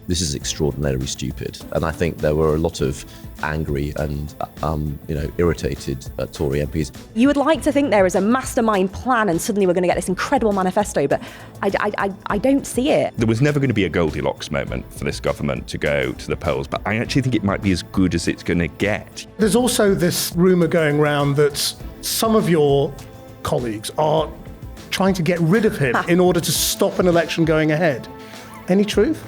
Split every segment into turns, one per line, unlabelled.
this is extraordinarily stupid. And I think there were a lot of angry and, irritated Tory MPs.
You would like to think there is a mastermind plan and suddenly we're going to get this incredible manifesto, but I don't see it.
There was never going to be a Goldilocks moment for this government to go to the polls, but I actually think it might be as good as it's going to get.
There's also this rumour going around that some of your colleagues are trying to get rid of him in order to stop an election going ahead. Any truth?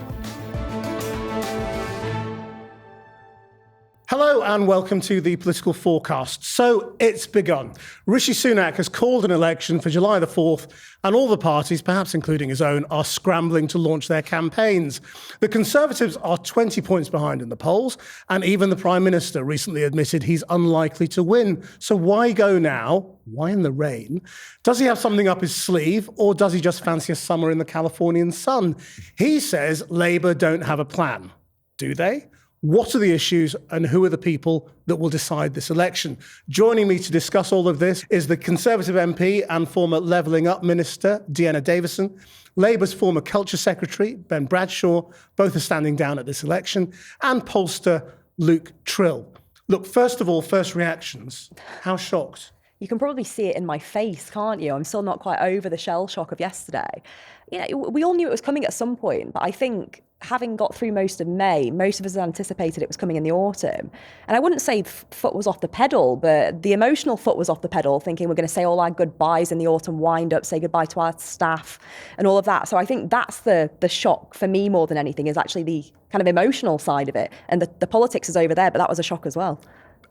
Hello and welcome to the Political Fourcast. So it's begun. Rishi Sunak has called an election for July the 4th, and all the parties, perhaps including his own, are scrambling to launch their campaigns. The Conservatives are 20 points behind in the polls, and even the Prime Minister recently admitted he's unlikely to win. So why go now? Why in the rain? Does he have something up his sleeve, or does he just fancy a summer in the Californian sun? He says Labour don't have a plan. Do they? What are the issues and who are the people that will decide this election? Joining me to discuss all of this is the Conservative MP and former Levelling Up Minister, Dehenna Davison, Labour's former Culture Secretary, Ben Bradshaw, both are standing down at this election, and pollster Luke Tryl. Look, first of all, first reactions. How shocked?
You can probably see it in my face, can't you? I'm still not quite over the shell shock of yesterday. We all knew it was coming at some point, but I think having got through most of May, most of us anticipated it was coming in the autumn. And I wouldn't say foot was off the pedal, but the emotional foot was off the pedal, thinking we're going to say all our goodbyes in the autumn wind up, say goodbye to our staff and all of that. So I think that's the shock for me more than anything, is actually the kind of emotional side of it. And the politics is over there, but that was a shock as well.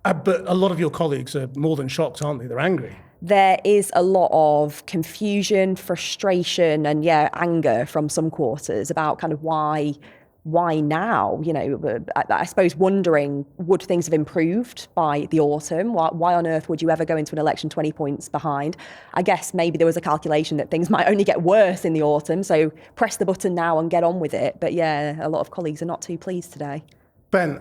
But a lot of your colleagues are more than shocked, aren't they? They're angry.
There is a lot of confusion, frustration, and anger from some quarters about kind of why now? I suppose wondering, would things have improved by the autumn? Why on earth would you ever go into an election 20 points behind? I guess maybe there was a calculation that things might only get worse in the autumn, so press the button now and get on with it. But a lot of colleagues are not too pleased today.
Ben,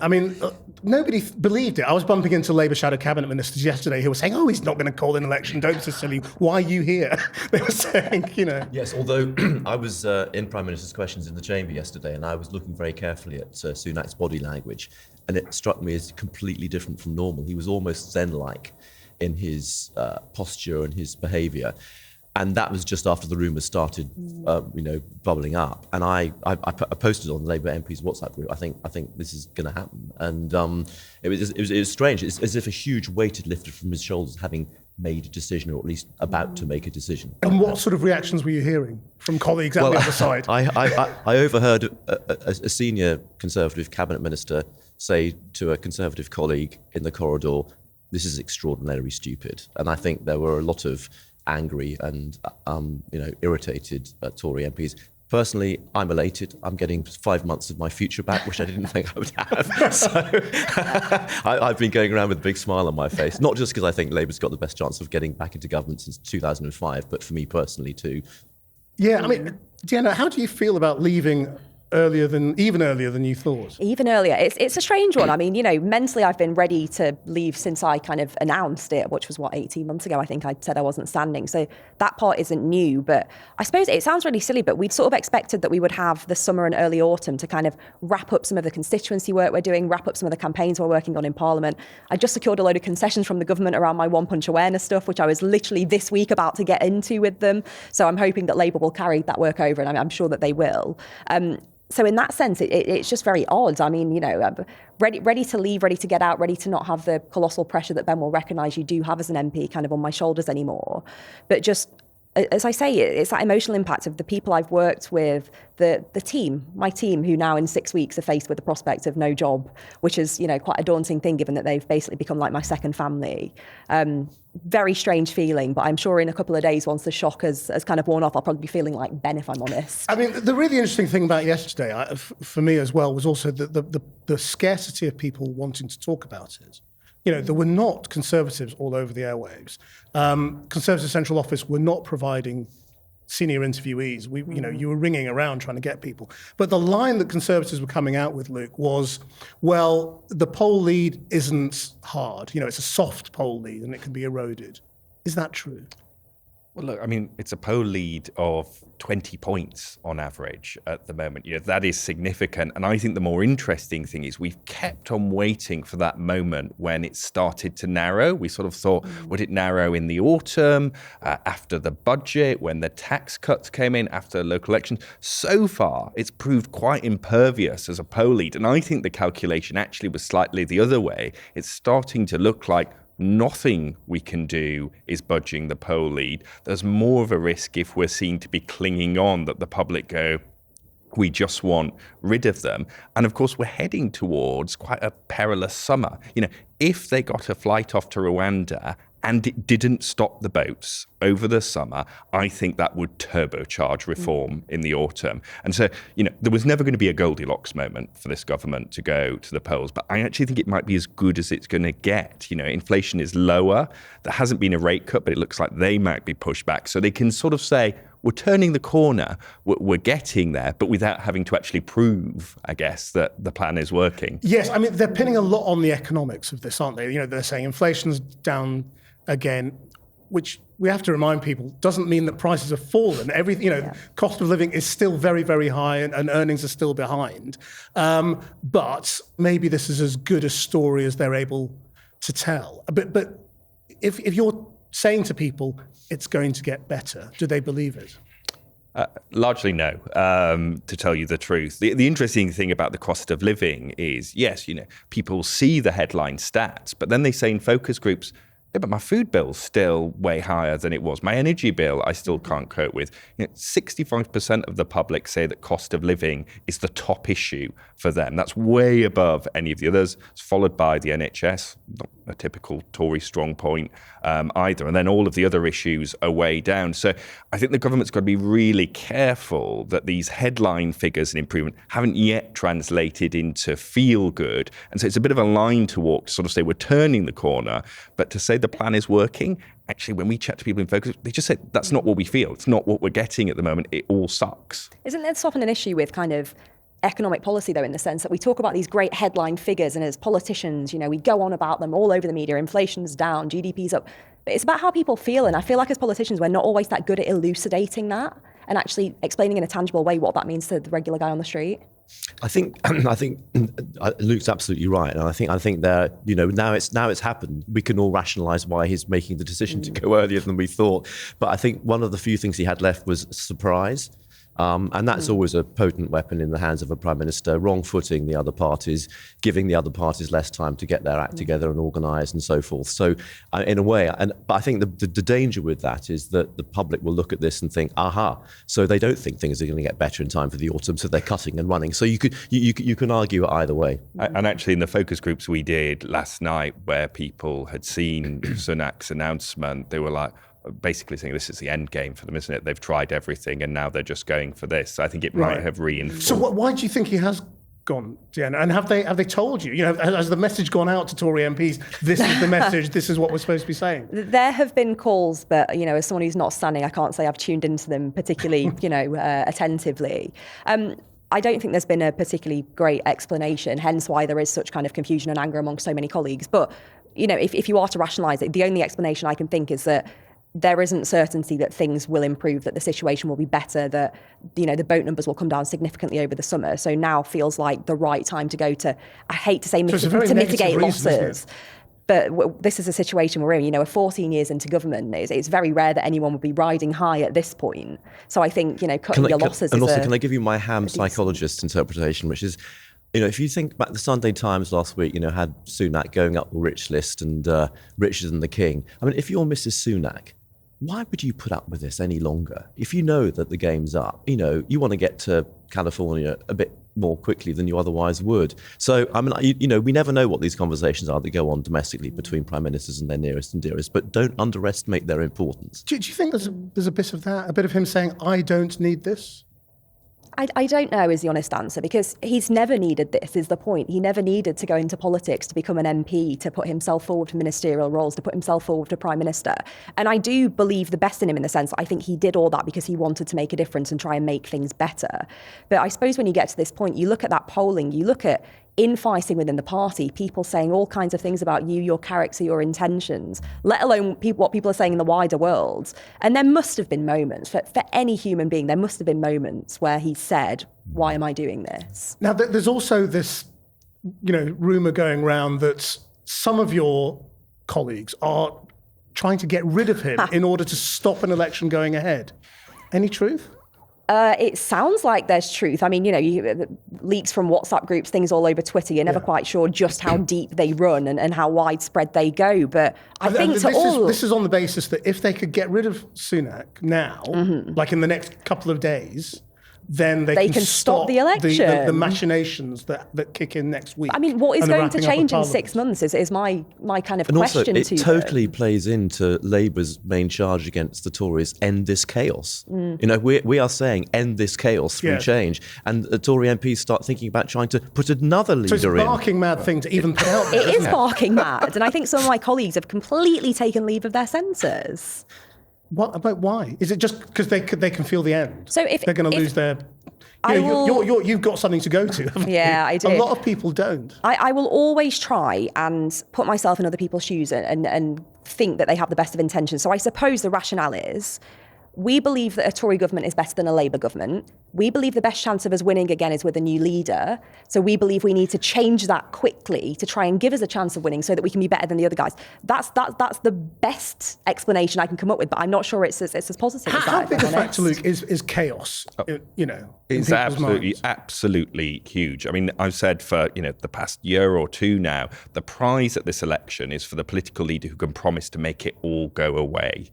nobody believed it. I was bumping into Labour shadow cabinet ministers yesterday who were saying, he's not going to call an election, don't be so silly, why are you here? They were saying,
Yes, although I was in Prime Minister's questions in the chamber yesterday and I was looking very carefully at Sunak's body language, and it struck me as completely different from normal. He was almost Zen-like in his posture and his behaviour. And that was just after the rumours started, bubbling up. And I posted on the Labour MP's WhatsApp group. I think this is going to happen. And it was strange. It's as if a huge weight had lifted from his shoulders, having made a decision, or at least about to make a decision.
And what sort of reactions were you hearing from colleagues on the other side?
I overheard a senior Conservative cabinet minister say to a Conservative colleague in the corridor, "This is extraordinarily stupid." And I think there were a lot of angry and irritated Tory MPs. Personally, I'm elated. I'm getting 5 months of my future back, which I didn't think I would have. So I've been going around with a big smile on my face, not just because I think Labour's got the best chance of getting back into government since 2005, but for me personally too.
Yeah, Dehenna, how do you feel about leaving even earlier than you thought?
Even earlier. It's a strange one. Mentally I've been ready to leave since I kind of announced it, which was 18 months ago. I think I said I wasn't standing. So that part isn't new, but I suppose it sounds really silly, but we'd sort of expected that we would have the summer and early autumn to kind of wrap up some of the constituency work we're doing, wrap up some of the campaigns we're working on in Parliament. I just secured a load of concessions from the government around my One Punch awareness stuff, which I was literally this week about to get into with them. So I'm hoping that Labour will carry that work over, and I'm sure that they will. So in that sense, it's just very odd. Ready to leave, ready to get out, ready to not have the colossal pressure that Ben will recognise you do have as an MP kind of on my shoulders anymore. But just, as I say, it's that emotional impact of the people I've worked with, my team, who now in 6 weeks are faced with the prospect of no job, which is, quite a daunting thing given that they've basically become like my second family. Very strange feeling, but I'm sure in a couple of days, once the shock has kind of worn off, I'll probably be feeling like Ben, if I'm honest.
The really interesting thing about yesterday, for me as well, was also the scarcity of people wanting to talk about it. There were not Conservatives all over the airwaves. Conservative Central Office were not providing senior interviewees. You were ringing around trying to get people. But the line that Conservatives were coming out with, Luke, was, well, the poll lead isn't hard. It's a soft poll lead and it can be eroded. Is that true?
Well, look, I mean, it's a poll lead of 20 points on average at the moment. That is significant. And I think the more interesting thing is we've kept on waiting for that moment when it started to narrow. We sort of thought, would it narrow in the autumn, after the budget, when the tax cuts came in, after local elections? So far, it's proved quite impervious as a poll lead. And I think the calculation actually was slightly the other way. It's starting to look like nothing we can do is budging the poll lead. There's more of a risk if we're seen to be clinging on that the public go, we just want rid of them. And of course, we're heading towards quite a perilous summer. If they got a flight off to Rwanda and it didn't stop the boats over the summer, I think that would turbocharge reform in the autumn. And so, there was never going to be a Goldilocks moment for this government to go to the polls, but I actually think it might be as good as it's going to get. Inflation is lower. There hasn't been a rate cut, but it looks like they might be pushed back. So they can sort of say, we're turning the corner, we're getting there, but without having to actually prove, I guess, that the plan is working.
Yes, I mean, they're pinning a lot on the economics of this, aren't they? They're saying inflation's down again, which we have to remind people doesn't mean that prices have fallen. Cost of living is still very, very high and earnings are still behind. But maybe this is as good a story as they're able to tell. But if you're saying to people it's going to get better, do they believe it?
Largely no, to tell you the truth. The interesting thing about the cost of living is, yes, people see the headline stats, but then they say in focus groups, yeah, but my food bill's still way higher than it was. My energy bill, I still can't cope with. 65% of the public say that cost of living is the top issue for them. That's way above any of the others. It's followed by the NHS, not a typical Tory strong point either. And then all of the other issues are way down. So I think the government's got to be really careful that these headline figures and improvement haven't yet translated into feel good. And so it's a bit of a line to walk to sort of say we're turning the corner, but to say the plan is working, actually, when we chat to people in focus, they just say that's not what we feel. It's not what we're getting at the moment. It all sucks.
Isn't this often an issue with kind of economic policy, though, in the sense that we talk about these great headline figures, and as politicians, we go on about them all over the media. Inflation's down, GDP's up. But it's about how people feel. And I feel like as politicians, we're not always that good at elucidating that and actually explaining in a tangible way what that means to the regular guy on the street.
I think Luke's absolutely right, and I think that now it's happened. We can all rationalise why he's making the decision to go earlier than we thought. But I think one of the few things he had left was surprise. And that's always a potent weapon in the hands of a prime minister, wrong-footing the other parties, giving the other parties less time to get their act together and organise and so forth. So in a way, but I think the danger with that is that the public will look at this and think, aha, so they don't think things are going to get better in time for the autumn, so they're cutting and running. So you can argue it either way.
And actually in the focus groups we did last night where people had seen Sunak's announcement, they were like, basically saying this is the end game for them, isn't it? They've tried everything and now they're just going for this. I think it might have reinforced.
So why do you think he has gone, Dehenna? And have they told you? Has the message gone out to Tory MPs? This is the message. This is what we're supposed to be saying.
There have been calls, but as someone who's not standing, I can't say I've tuned into them particularly, attentively. I don't think there's been a particularly great explanation, hence why there is such kind of confusion and anger among so many colleagues. But if you are to rationalise it, the only explanation I can think is that there isn't certainty that things will improve, that the situation will be better, that the boat numbers will come down significantly over the summer. So now feels like the right time to go to, I hate to say mitigate losses, but this is a situation we're in. We're 14 years into government. It's very rare that anyone would be riding high at this point. So I think cutting your losses.
And also, can I give you my ham psychologist interpretation, which is, if you think back, the Sunday Times last week, had Sunak going up the rich list and richer than the king. I mean, if you're Mrs. Sunak, why would you put up with this any longer? If you know that the game's up, you want to get to California a bit more quickly than you otherwise would. So, I mean, we never know what these conversations are that go on domestically between prime ministers and their nearest and dearest, but don't underestimate their importance.
Do you think there's a bit of that, a bit of him saying, I don't need this?
I don't know is the honest answer, because he's never needed this, is the point. He never needed to go into politics to become an MP, to put himself forward for ministerial roles, to put himself forward for Prime Minister. And I do believe the best in him in the sense that I think he did all that because he wanted to make a difference and try and make things better. But I suppose when you get to this point, you look at that polling, you look at infighting within the party, people saying all kinds of things about you, your character, your intentions, let alone what people are saying in the wider world. And there must have been moments, for any human being, there must have been moments where he said, why am I doing this?
Now, there's also this, rumour going around that some of your colleagues are trying to get rid of him in order to stop an election going ahead. Any truth?
It sounds like there's truth. I mean, leaks from WhatsApp groups, things all over Twitter. You're never quite sure just how deep they run and how widespread they go. But I think this is
on the basis that if they could get rid of Sunak now, like in the next couple of days, then they can stop
the election.
The machinations that kick in next week.
I mean, what is going to change in 6 months is my kind of question
also,
to
it totally plays into Labour's main charge against the Tories: end this chaos. We are saying end this chaos through change, and the Tory MPs start thinking about trying to put another leader in.
So it's a barking mad thing to even put out there.
It is barking mad, and I think some of my colleagues have completely taken leave of their senses.
What about why? Is it just because they can feel the end?
So if
they're going to lose their, you've got something to go to. Haven't you?
I do.
A lot of people don't.
I will always try and put myself in other people's shoes and think that they have the best of intentions. So I suppose the rationale is, we believe that a Tory government is better than a Labour government. We believe the best chance of us winning again is with a new leader. So we believe we need to change that quickly to try and give us a chance of winning so that we can be better than the other guys. That's the best explanation I can come up with, but I'm not sure it's as positive as that.
How big a factor, Luke, is chaos?
It's absolutely huge. I mean, I've said for the past year or two now, the prize at this election is for the political leader who can promise to make it all go away.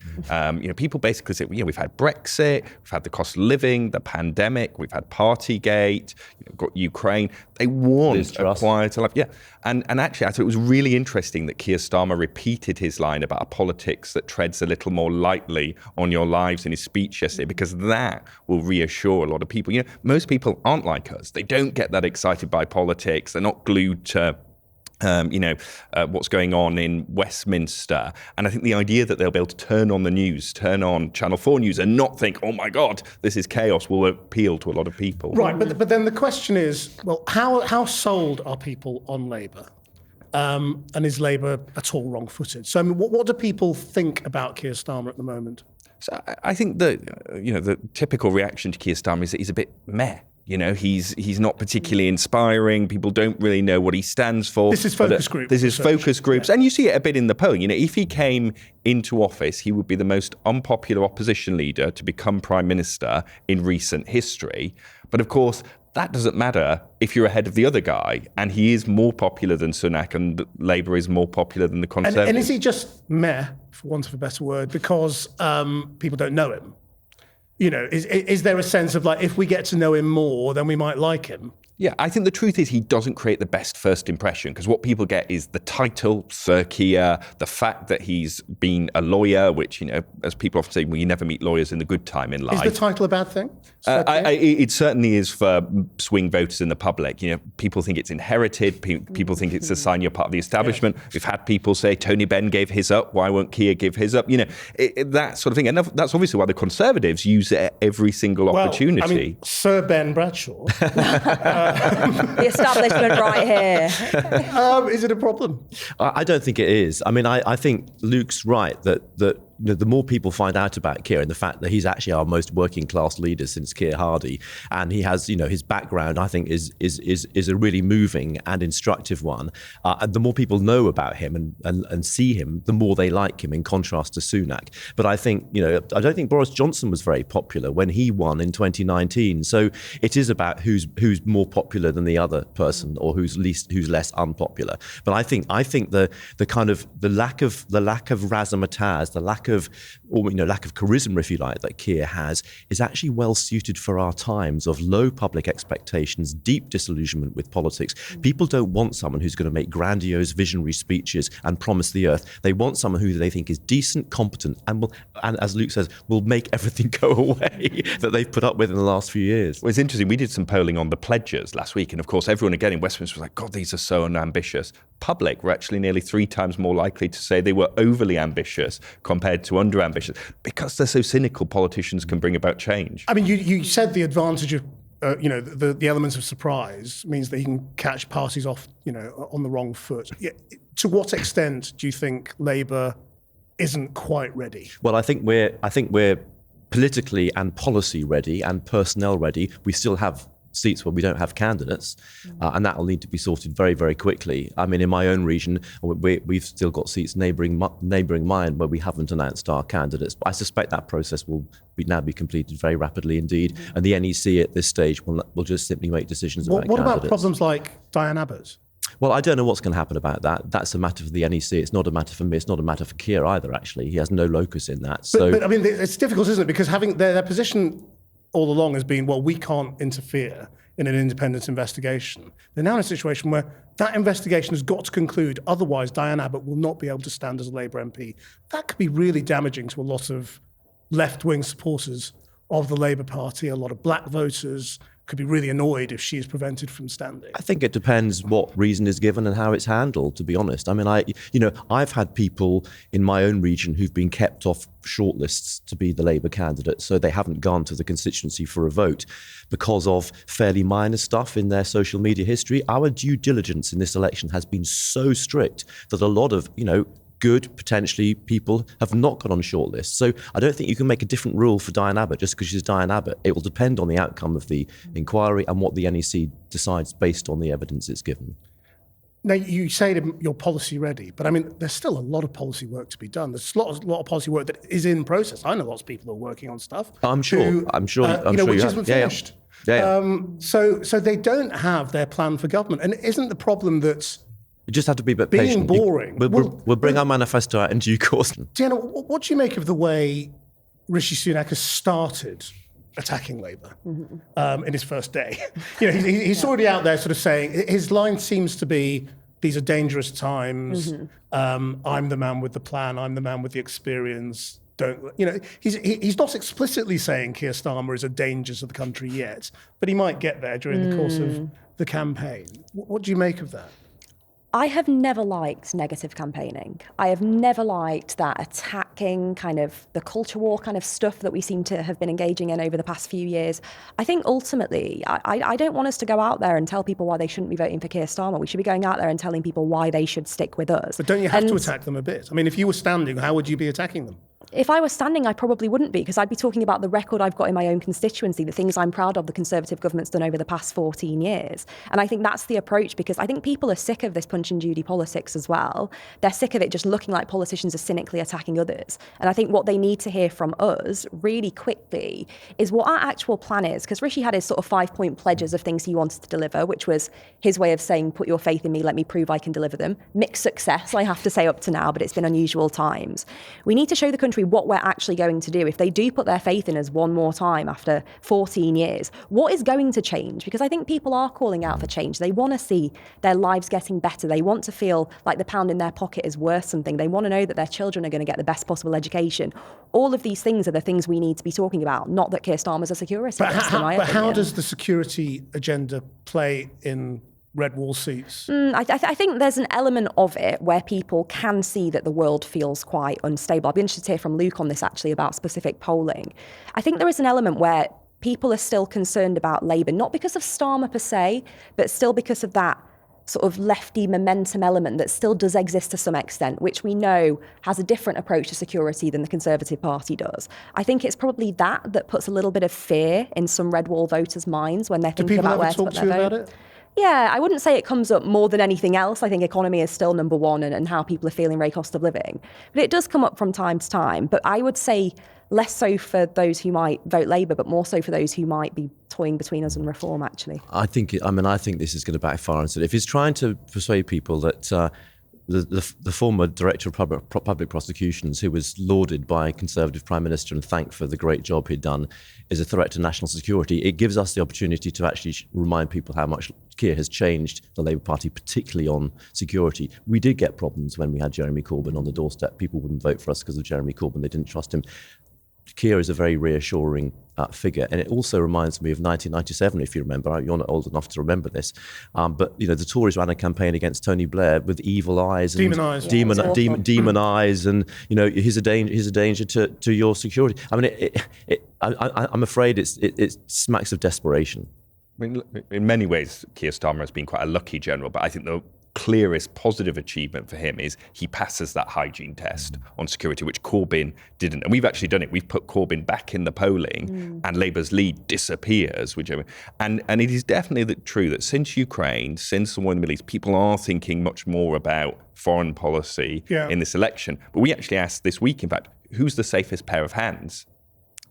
People basically say, we've had Brexit, we've had the cost of living, the pandemic, we've had Partygate, we've got Ukraine. They want a quieter life. Yeah. And actually, I thought it was really interesting that Keir Starmer repeated his line about a politics that treads a little more lightly on your lives in his speech yesterday, because that will reassure a lot of people. Most people aren't like us. They don't get that excited by politics. They're not glued to what's going on in Westminster. And I think the idea that they'll be able to turn on the news, turn on Channel 4 News and not think, oh my God, this is chaos, will appeal to a lot of people.
Right, but then the question is, well, how sold are people on Labour? And is Labour at all wrong-footed? So I mean, what do people think about Keir Starmer at the moment?
So I think that, the typical reaction to Keir Starmer is that he's a bit meh. He's not particularly inspiring. People don't really know what he stands for.
This is focus groups.
This is focus groups. And you see it a bit in the polling. If he came into office, he would be the most unpopular opposition leader to become prime minister in recent history. But of course, that doesn't matter if you're ahead of the other guy. And he is more popular than Sunak, and Labour is more popular than the Conservatives.
And is he just meh, for want of a better word, because people don't know him? Is there a sense of if we get to know him more, then we might like him?
Yeah, I think the truth is he doesn't create the best first impression, because what people get is the title, Sir Keir, the fact that he's been a lawyer, which, as people often say, well, you never meet lawyers in the good time in life.
Is the title a bad thing?
It certainly is for swing voters in the public. People think it's inherited. People think it's a sign you're part of the establishment. Yeah. We've had people say, Tony Benn gave his up. Why won't Keir give his up? That sort of thing. And that's obviously why the Conservatives use it at every single opportunity.
I mean, Sir Ben Bradshaw.
The establishment right here.
Is it a problem?
I don't think it is. I mean, I think Luke's right that the more people find out about Keir and the fact that he's actually our most working class leader since Keir Hardie, and he has, his background, I think is a really moving and instructive one. And the more people know about him and see him, the more they like him, in contrast to Sunak. But I think, I don't think Boris Johnson was very popular when he won in 2019. So it is about who's more popular than the other person, or who's less unpopular. But I think the lack of razzmatazz, the lack of charisma, if you like, that Keir has, is actually well suited for our times of low public expectations, deep disillusionment with politics. People don't want someone who's going to make grandiose, visionary speeches and promise the earth. They want someone who they think is decent, competent, and as Luke says, will make everything go away that they've put up with in the last few years.
Well, it's interesting. We did some polling on the pledges last week, and of course, everyone again in Westminster was like, God, these are so unambitious. Public were actually nearly 3 times more likely to say they were overly ambitious compared to under-ambitious. Because they're so cynical, politicians can bring about change.
I mean, you said the advantage of the elements of surprise means that he can catch parties off, on the wrong foot. Yeah, to what extent do you think Labour isn't quite ready?
Well, I think we're politically and policy ready and personnel ready. We still have seats where we don't have candidates, and that will need to be sorted very, very quickly. I mean, in my own region, we've still got seats neighbouring mine where we haven't announced our candidates. But I suspect that process will now be completed very rapidly indeed, and the NEC at this stage will just simply make decisions about candidates.
What about problems like Diane Abbott?
Well, I don't know what's going to happen about that. That's a matter for the NEC. It's not a matter for me. It's not a matter for Keir either, actually. He has no locus in that.
But I mean, it's difficult, isn't it? Because having their position all along has been, well, we can't interfere in an independent investigation. They're now in a situation where that investigation has got to conclude, otherwise Diane Abbott will not be able to stand as a Labour MP. That could be really damaging to a lot of left-wing supporters of the Labour Party. A lot of black voters could be really annoyed if she is prevented from standing.
I think it depends what reason is given and how it's handled, to be honest. I mean, I've had people in my own region who've been kept off shortlists to be the Labour candidate, so they haven't gone to the constituency for a vote because of fairly minor stuff in their social media history. Our due diligence in this election has been so strict that a lot of, good, potentially, people have not gone on shortlists. So I don't think you can make a different rule for Diane Abbott just because she's Diane Abbott. It will depend on the outcome of the inquiry and what the NEC decides based on the evidence it's given.
Now, you say that you're policy ready, but I mean, there's still a lot of policy work to be done. There's a lot of policy work that is in process. I know lots of people who are working on stuff.
I'm sure
which isn't finished.
Yeah.
So they don't have their plan for government. And isn't the problem that
you just have to be a bit
being
patient.
Boring?
We'll bring our manifesto out in due course.
Dehenna, what do you make of the way Rishi Sunak has started attacking Labour in his first day? He's already out there sort of saying, his line seems to be, these are dangerous times. I'm the man with the plan. I'm the man with the experience. He's not explicitly saying Keir Starmer is a danger to the country yet, but he might get there during the course of the campaign. What do you make of that?
I have never liked negative campaigning. I have never liked that attacking kind of the culture war kind of stuff that we seem to have been engaging in over the past few years. I think ultimately, I don't want us to go out there and tell people why they shouldn't be voting for Keir Starmer. We should be going out there and telling people why they should stick with us.
But don't you have to attack them a bit? I mean, if you were standing, how would you be attacking them?
If I was standing, I probably wouldn't be, because I'd be talking about the record I've got in my own constituency, the things I'm proud of the Conservative government's done over the past 14 years. And I think that's the approach, because I think people are sick of this Punch and Judy politics as well. They're sick of it just looking like politicians are cynically attacking others. And I think what they need to hear from us really quickly is what our actual plan is, because Rishi had his sort of 5-point pledges of things he wanted to deliver, which was his way of saying, put your faith in me, let me prove I can deliver them. Mixed success, I have to say, up to now, but it's been unusual times. We need to show the country what we're actually going to do. If they do put their faith in us one more time after 14 years, what is going to change? Because I think people are calling out for change. They want to see their lives getting better. They want to feel like the pound in their pocket is worth something. They want to know that their children are going to get the best possible education. All of these things are the things we need to be talking about, not that Keir Starmer's a security risk.
But how does the security agenda play in red wall seats?
I think there's an element of it where people can see that the world feels quite unstable. I'd be interested to hear from Luke on this, actually, about specific polling. I think there is an element where people are still concerned about Labour, not because of Starmer per se, but still because of that sort of lefty momentum element that still does exist to some extent, which we know has a different approach to security than the Conservative Party does. I think it's probably that puts a little bit of fear in some red wall voters' minds when they're thinking about where to put their vote.
Do people ever talk to you about it?
Yeah, I wouldn't say it comes up more than anything else. I think economy is still number one and how people are feeling rate cost of living. But it does come up from time to time. But I would say less so for those who might vote Labour, but more so for those who might be toying between us and Reform, actually. I think
this is going to backfire. And so if he's trying to persuade people that the former Director of Public Prosecutions, who was lauded by a Conservative Prime Minister and thanked for the great job he'd done, is a threat to national security, it gives us the opportunity to actually remind people how much Keir has changed the Labour Party, particularly on security. We did get problems when we had Jeremy Corbyn on the doorstep. People wouldn't vote for us because of Jeremy Corbyn. They didn't trust him. Keir is a very reassuring figure, and it also reminds me of 1997. If you remember, you're not old enough to remember this, but the Tories ran a campaign against Tony Blair with evil eyes, and demon eyes, and he's a danger to your security. I mean, I'm afraid it smacks of desperation.
mean, in many ways, Keir Starmer has been quite a lucky general, but I think the clearest positive achievement for him is he passes that hygiene test on security, which Corbyn didn't. And we've actually done it. We've put Corbyn back in the polling and Labour's lead disappears. And it is definitely true that since Ukraine, since the war in the Middle East, people are thinking much more about foreign policy in this election. But we actually asked this week, in fact, who's the safest pair of hands?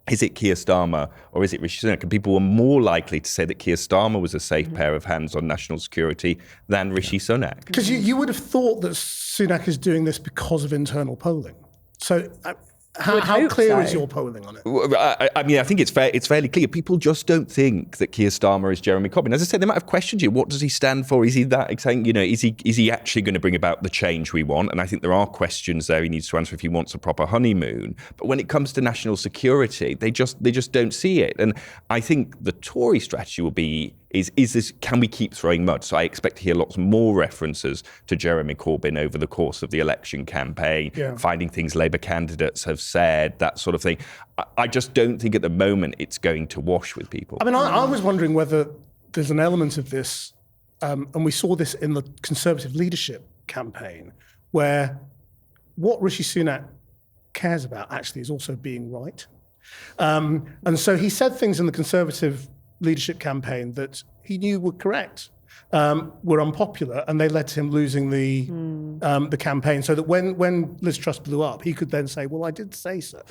Is it Keir Starmer or is it Rishi Sunak? And people were more likely to say that Keir Starmer was a safe pair of hands on national security than Rishi Sunak.
Because you would have thought that Sunak is doing this because of internal polling. So how clear is your polling on it?
I mean, I think it's fairly clear. People just don't think that Keir Starmer is Jeremy Corbyn. As I said, they might have questioned you. What does he stand for? Is he that exciting? Is he actually going to bring about the change we want? And I think there are questions there he needs to answer if he wants a proper honeymoon. But when it comes to national security, they just don't see it. And I think the Tory strategy will be is this, can we keep throwing mud? So I expect to hear lots more references to Jeremy Corbyn over the course of the election campaign, finding things Labour candidates have said, that sort of thing. I just don't think at the moment it's going to wash with people.
I mean, I was wondering whether there's an element of this, and we saw this in the Conservative leadership campaign, where what Rishi Sunak cares about actually is also being right. And so he said things in the Conservative leadership campaign that he knew were correct, were unpopular, and they led to him losing the campaign. So that when Liz Truss blew up, he could then say, "Well, I did say so."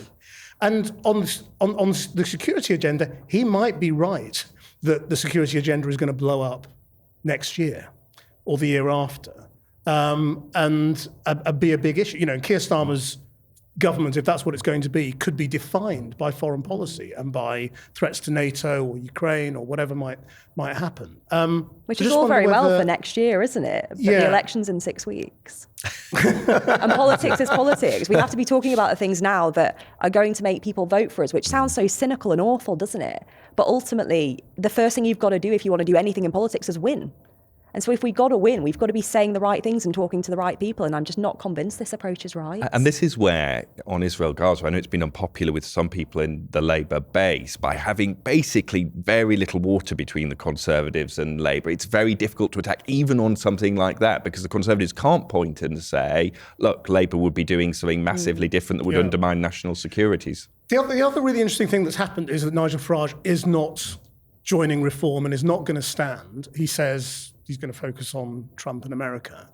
And on the security agenda, he might be right that the security agenda is going to blow up next year or the year after, and be a big issue. Keir Starmer's government, if that's what it's going to be, could be defined by foreign policy and by threats to NATO or Ukraine or whatever might happen.
Which is all very well for next year, isn't it? But the election's in 6 weeks. And politics is politics. We have to be talking about the things now that are going to make people vote for us, which sounds so cynical and awful, doesn't it? But ultimately, the first thing you've got to do if you want to do anything in politics is win. And so if we've got to win, we've got to be saying the right things and talking to the right people. And I'm just not convinced this approach is right.
And this is where, on Israel-Gaza, I know it's been unpopular with some people in the Labour base, by having basically very little water between the Conservatives and Labour. It's very difficult to attack even on something like that, because the Conservatives can't point and say, look, Labour would be doing something massively different that would undermine national securities.
The other really interesting thing that's happened is that Nigel Farage is not joining Reform and is not going to stand. He says he's going to focus on Trump and America.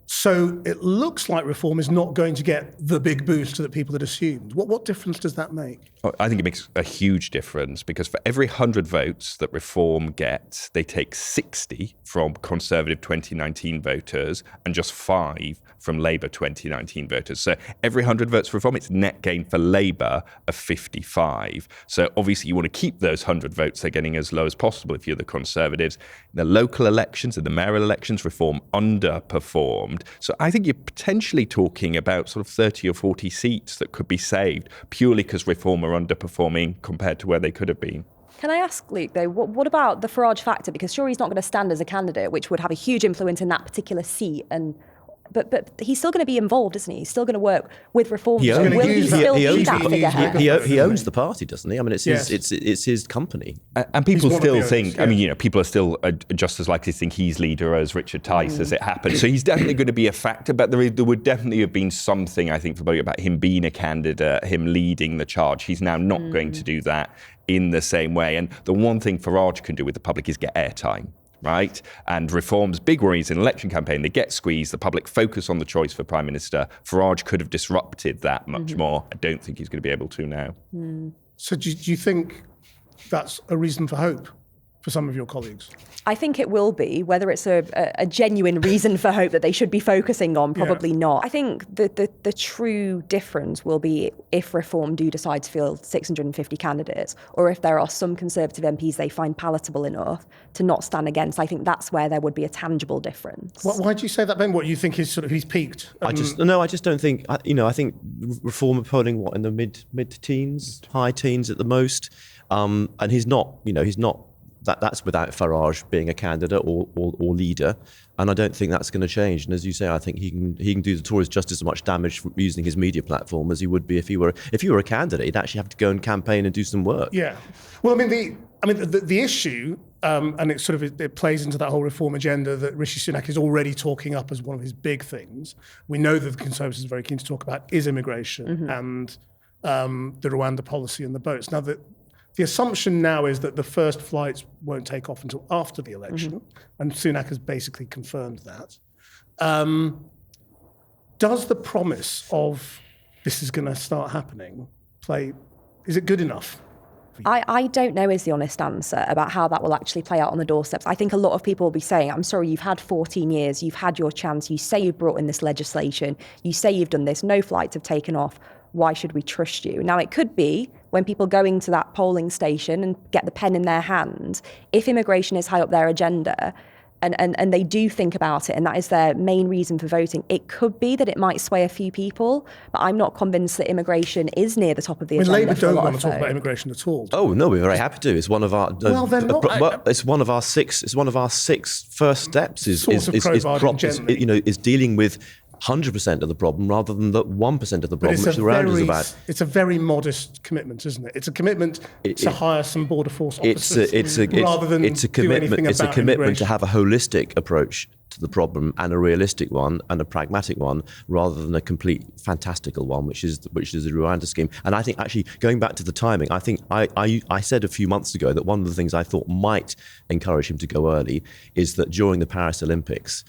So it looks like Reform is not going to get the big boost that people had assumed. What difference does that make?
I think it makes a huge difference, because for every 100 votes that Reform gets, they take 60 from Conservative 2019 voters and just 5 from Labour 2019 voters. So every 100 votes for Reform, it's net gain for Labour of 55. So obviously you want to keep those 100 votes they're getting as low as possible if you're the Conservatives. In the local elections and the mayoral elections, Reform underperformed. So I think you're potentially talking about sort of 30 or 40 seats that could be saved purely because Reform are underperforming compared to where they could have been.
Can I ask, Luke, though, what about the Farage factor? Because sure, he's not going to stand as a candidate, which would have a huge influence in that particular seat. But he's still going to be involved, isn't he? He's still going to work with Reform. Will he still be that figurehead?
He owns the party, doesn't he? I mean, it's his company.
And people still think, I mean, people are still just as likely to think he's leader as Richard Tice as it happened. So he's definitely going to be a factor, but there would definitely have been something, I think, about him being a candidate, him leading the charge. He's now not going to do that in the same way. And the one thing Farage can do with the public is get airtime. Right? And Reform's big worries in election campaign, they get squeezed, the public focus on the choice for Prime Minister. Farage could have disrupted that much more. I don't think he's going to be able to now.
So do you think that's a reason for hope for some of your colleagues?
I think it will be. Whether it's a genuine reason for hope that they should be focusing on, probably not. I think the true difference will be if Reform do decide to field 650 candidates, or if there are some Conservative MPs they find palatable enough to not stand against. I think that's where there would be a tangible difference.
Why do you say that, Ben? What you think he's peaked?
I just don't think. I think Reform are polling in the mid-teens, high teens at the most, and he's not. That's without Farage being a candidate or leader, and I don't think that's going to change. And as you say, I think he can do the Tories just as much damage from using his media platform as he would be if he were a candidate. He'd actually have to go and campaign and do some work.
Yeah, well, I mean, I mean, the issue, and it plays into that whole reform agenda that Rishi Sunak is already talking up as one of his big things. We know that the Conservatives are very keen to talk about is immigration and the Rwanda policy and the boats. Now, the assumption now is that the first flights won't take off until after the election, and Sunak has basically confirmed that. Does the promise of this is going to start happening is it good enough?
I don't know is the honest answer about how that will actually play out on the doorsteps. I think a lot of people will be saying, I'm sorry, you've had 14 years, you've had your chance, you say you've brought in this legislation, you say you've done this, no flights have taken off, why should we trust you? Now, it could be when people go into that polling station and get the pen in their hand, if immigration is high up their agenda, and they do think about it, and that is their main reason for voting, it could be that it might sway a few people, but I'm not convinced that immigration is near the top of the agenda.
Labour don't want to talk about immigration at all.
Oh no, we're very happy to. It's one of our it's one of our six first steps. Is dealing with 100% of the problem rather than the 1% of the problem, which the round is about.
It's a very modest commitment, isn't it? It's a commitment to hire some border force officers rather than do anything about
It's a commitment
immigration.
to have a holistic approach to the problem and a realistic one and a pragmatic one rather than a complete fantastical one, which is the Rwanda scheme. And I think actually going back to the timing, I think I said a few months ago that one of the things I thought might encourage him to go early is that during the Paris Olympics,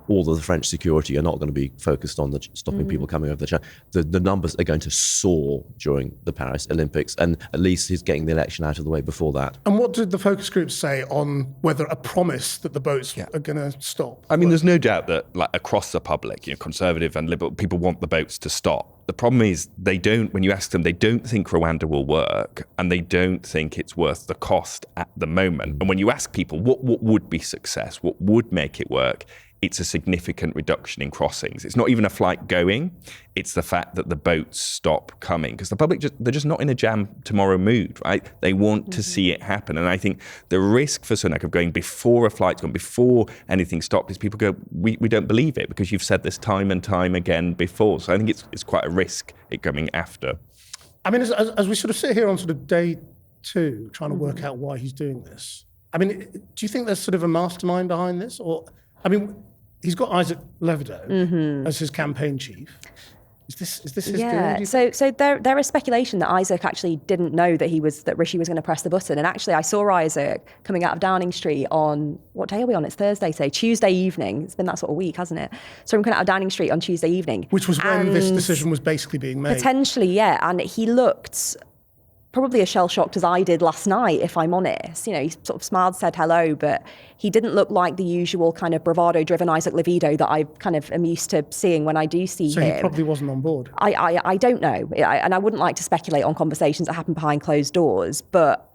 all of the French security are not going to be focused on stopping people coming over the channel. The numbers are going to soar during the Paris Olympics, and at least he's getting the election out of the way before that.
And what did the focus groups say on whether a promise that the boats are going to stop?
I mean, there's no doubt that across the public, Conservative and Liberal, people want the boats to stop. The problem is when you ask them, they don't think Rwanda will work, and they don't think it's worth the cost at the moment. And when you ask people what would be success, what would make it work, it's a significant reduction in crossings. It's not even a flight going. It's the fact that the boats stop coming, because the public they're just not in a jam tomorrow mood, right? They want to see it happen. And I think the risk for Sunak of going before a flight's gone, before anything stopped, is people go, we don't believe it because you've said this time and time again before. So I think it's quite a risk it coming after.
I mean, as we sort of sit here on sort of day 2, trying to work out why he's doing this, I mean, do you think there's sort of a mastermind behind this? Or, I mean, he's got Isaac Levido as his campaign chief. Is this his doing?
Yeah. So there is speculation that Isaac actually didn't know that Rishi was going to press the button. And actually, I saw Isaac coming out of Downing Street on, what day are we on? It's Thursday today, Tuesday evening. It's been that sort of week, hasn't it? So I'm coming out of Downing Street on Tuesday evening,
which was when this decision was basically being made.
Potentially, yeah. And he looked probably as shell-shocked as I did last night, if I'm honest. He sort of smiled, said hello, but he didn't look like the usual kind of bravado-driven Isaac Levido that I kind of am used to seeing when I do see him.
So he probably wasn't on board?
I don't know. And I wouldn't like to speculate on conversations that happen behind closed doors, but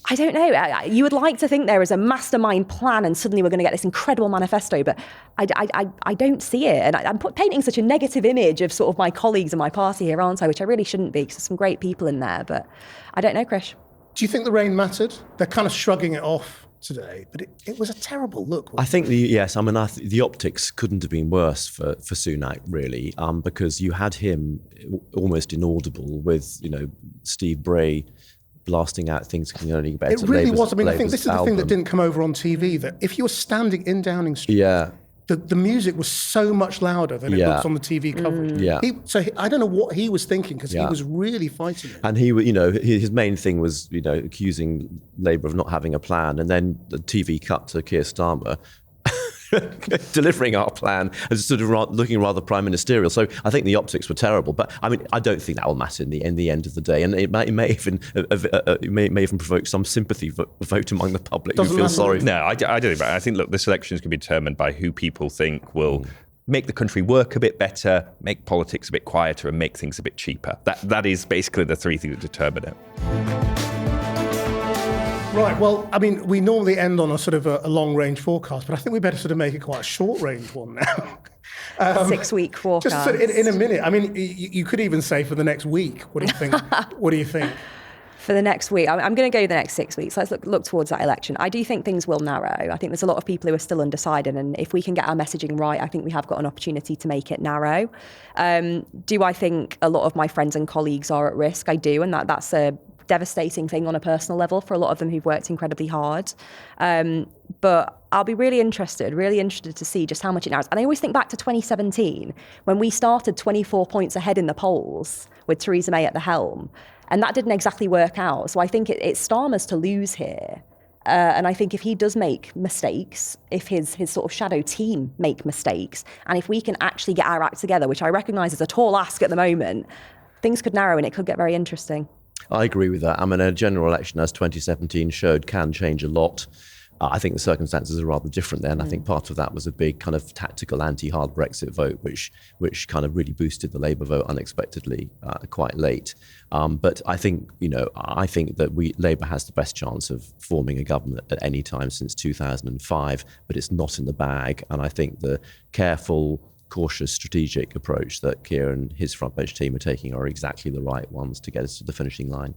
I don't know. You would like to think there is a mastermind plan and suddenly we're going to get this incredible manifesto, but I don't see it. And I'm painting such a negative image of sort of my colleagues and my party here, aren't I? Which I really shouldn't be, because there's some great people in there. But I don't know, Krish.
Do you think the rain mattered? They're kind of shrugging it off today, but it was a terrible look.
I think the optics couldn't have been worse for Sunak, really, because you had him almost inaudible with, Steve Bray blasting out things can only get better.
It really was. I mean, I think this is the thing that didn't come over on TV, that if you were standing in Downing Street, the music was so much louder than it looks on the TV coverage. I don't know what he was thinking, because he was really fighting it.
And he, his main thing was, accusing Labour of not having a plan, and then the TV cut to Keir Starmer delivering our plan and sort of looking rather prime ministerial. So I think the optics were terrible, but I mean, I don't think that will matter in the end of the day, and it may even provoke some sympathy vote among the public who feel sorry.
No, I don't think that. I think, look, this election is going to be determined by who people think will make the country work a bit better, make politics a bit quieter, and make things a bit cheaper. That is basically the 3 things that determine it.
Right, well, I mean, we normally end on a sort of a long-range forecast, but I think we better sort of make it quite a short-range one now.
6-week forecast.
Just sort of in a minute. I mean, you could even say for the next week. What do you think? What do you think?
For the next week, I'm going to go the next 6 weeks. Let's look towards that election. I do think things will narrow. I think there's a lot of people who are still undecided, and if we can get our messaging right, I think we have got an opportunity to make it narrow. Do I think a lot of my friends and colleagues are at risk? I do, and that's a devastating thing on a personal level for a lot of them who've worked incredibly hard. But I'll be really interested to see just how much it narrows. And I always think back to 2017 when we started 24 points ahead in the polls with Theresa May at the helm. And that didn't exactly work out. So I think it's Starmer's to lose here. And I think if he does make mistakes, if his sort of shadow team make mistakes, and if we can actually get our act together, which I recognise is a tall ask at the moment, things could narrow and it could get very interesting.
I agree with that. I mean, a general election, as 2017 showed, can change a lot. I think the circumstances are rather different then. I think part of that was a big kind of tactical anti-hard Brexit vote, which kind of really boosted the Labour vote unexpectedly quite late. But I think, that Labour has the best chance of forming a government at any time since 2005, but it's not in the bag. And I think the careful, cautious, strategic approach that Keir and his front bench team are taking are exactly the right ones to get us to the finishing line.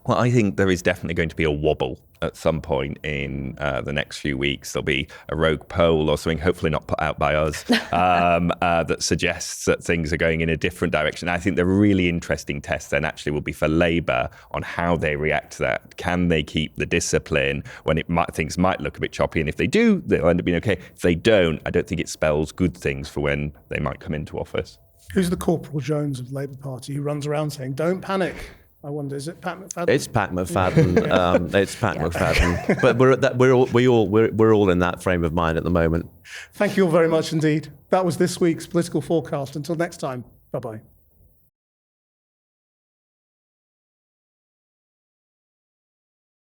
Well, I think there is definitely going to be a wobble at some point in the next few weeks. There'll be a rogue poll or something, hopefully not put out by us, that suggests that things are going in a different direction. I think the really interesting test then actually will be for Labour on how they react to that. Can they keep the discipline when things might look a bit choppy? And if they do, they'll end up being okay. If they don't, I don't think it spells good things for when they might come into office.
Who's the Corporal Jones of the Labour Party who runs around saying, "Don't panic"? I wonder, is it Pat McFadden?
It's Pat McFadden. It's Pat McFadden. But we're all in that frame of mind at the moment.
Thank you all very much indeed. That was this week's Political Forecast. Until next time, bye-bye.